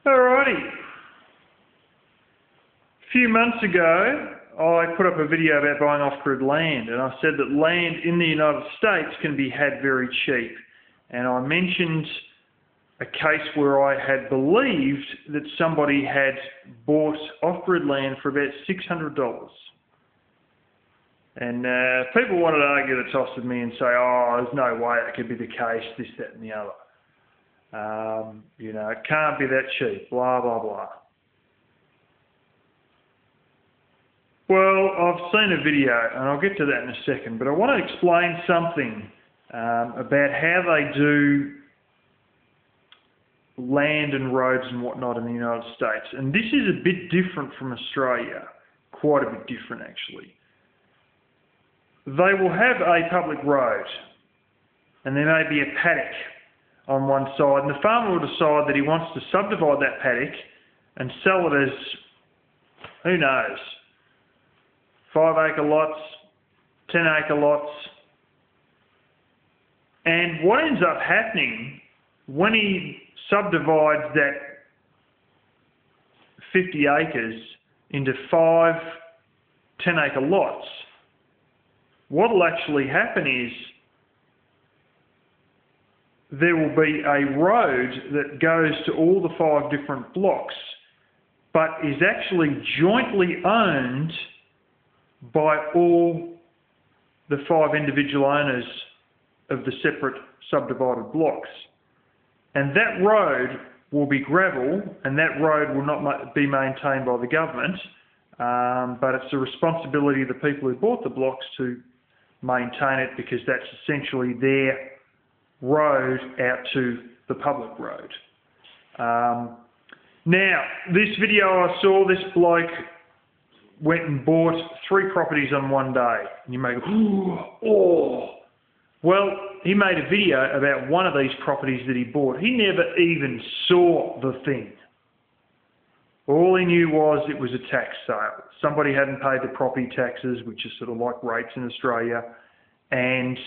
Alrighty. A few months ago, I put up a video about buying off-grid land, and I said that land in the United States can be had very cheap. And I mentioned a case where I had believed that somebody had bought off-grid land for about $600. And people wanted to argue the toss with me and say, oh, there's no way that could be the case, this, that and the other. It can't be that cheap, blah, blah, blah. Well, I've seen a video, and I'll get to that in a second, but I want to explain something about how they do land and roads and whatnot in the United States. And this is a bit different from Australia, quite a bit different actually. They will have a public road, and there may be a paddock on one side, and the farmer will decide that he wants to subdivide that paddock and sell it as, who knows, 5-acre lots, 10-acre lots. And what ends up happening when he subdivides that 50 acres into 5 10-acre lots, what will actually happen is there will be a road that goes to all the 5 different blocks, but is actually jointly owned by all the 5 individual owners of the separate subdivided blocks. And that road will be gravel, and that road will not be maintained by the government, but it's the responsibility of the people who bought the blocks to maintain it, because that's essentially their road out to the public road. Now, this video I saw, this bloke went and bought 3 properties on one day. And you may go, oh. Well, he made a video about one of these properties that he bought. He never even saw the thing. All he knew was it was a tax sale. Somebody hadn't paid the property taxes, which is sort of like rates in Australia, and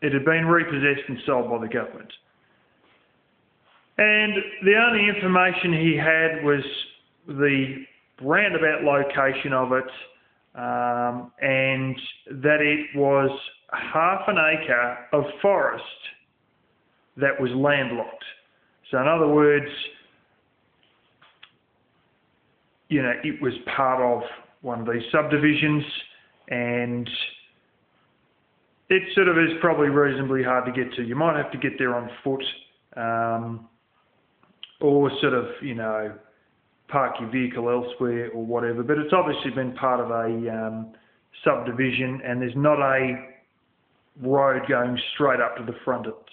it had been repossessed and sold by the government. And the only information he had was the roundabout location of it, and that it was half an acre of forest that was landlocked. So in other words, it was part of one of these subdivisions, and it sort of is probably reasonably hard to get to. You might have to get there on foot, or sort of, park your vehicle elsewhere or whatever, but it's obviously been part of a subdivision, and there's not a road going straight up to the front of it.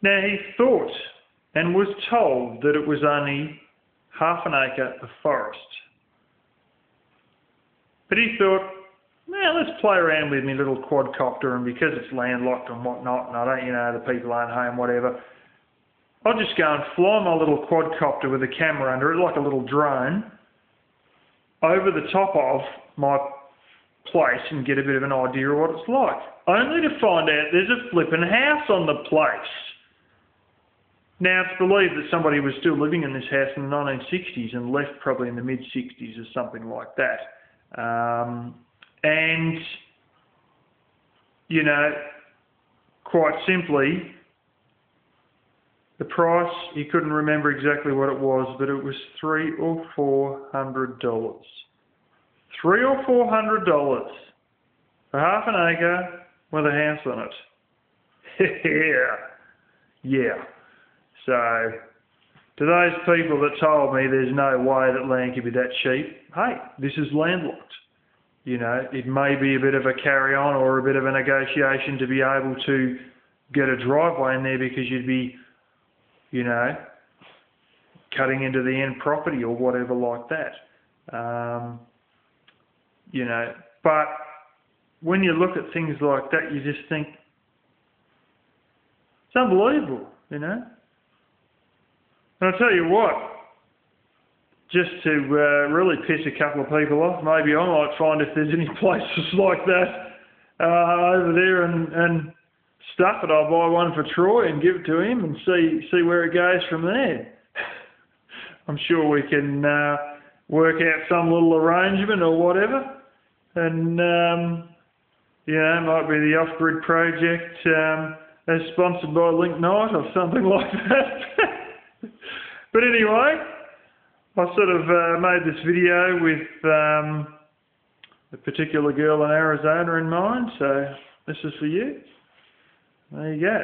Now, he thought and was told that it was only half an acre of forest. But he thought, well, let's play around with my little quadcopter, and because it's landlocked and whatnot, and I don't, the people aren't home, whatever, I'll just go and fly my little quadcopter with a camera under it, like a little drone, over the top of my place and get a bit of an idea of what it's like. Only to find out there's a flipping house on the place. Now, it's believed that somebody was still living in this house in the 1960s and left probably in the mid-60s or something like that. And, quite simply, the price, he couldn't remember exactly what it was, but it was $300 or $400. $300 or $400 for half an acre with a house on it. Yeah. So, to those people that told me there's no way that land could be that cheap, hey, this is landlocked. It may be a bit of a carry-on or a bit of a negotiation to be able to get a driveway in there, because you'd be, cutting into the end property or whatever like that. But when you look at things like that, you just think, it's unbelievable, And I'll tell you what, just to really piss a couple of people off, maybe I might find if there's any places like that over there and stuff it, I'll buy one for Troy and give it to him and see where it goes from there. I'm sure we can work out some little arrangement or whatever, and it might be the Off-Grid project as sponsored by Link Night or something like that. But anyway, I sort of made this video with a particular girl in Arizona in mind, so this is for you. There you go.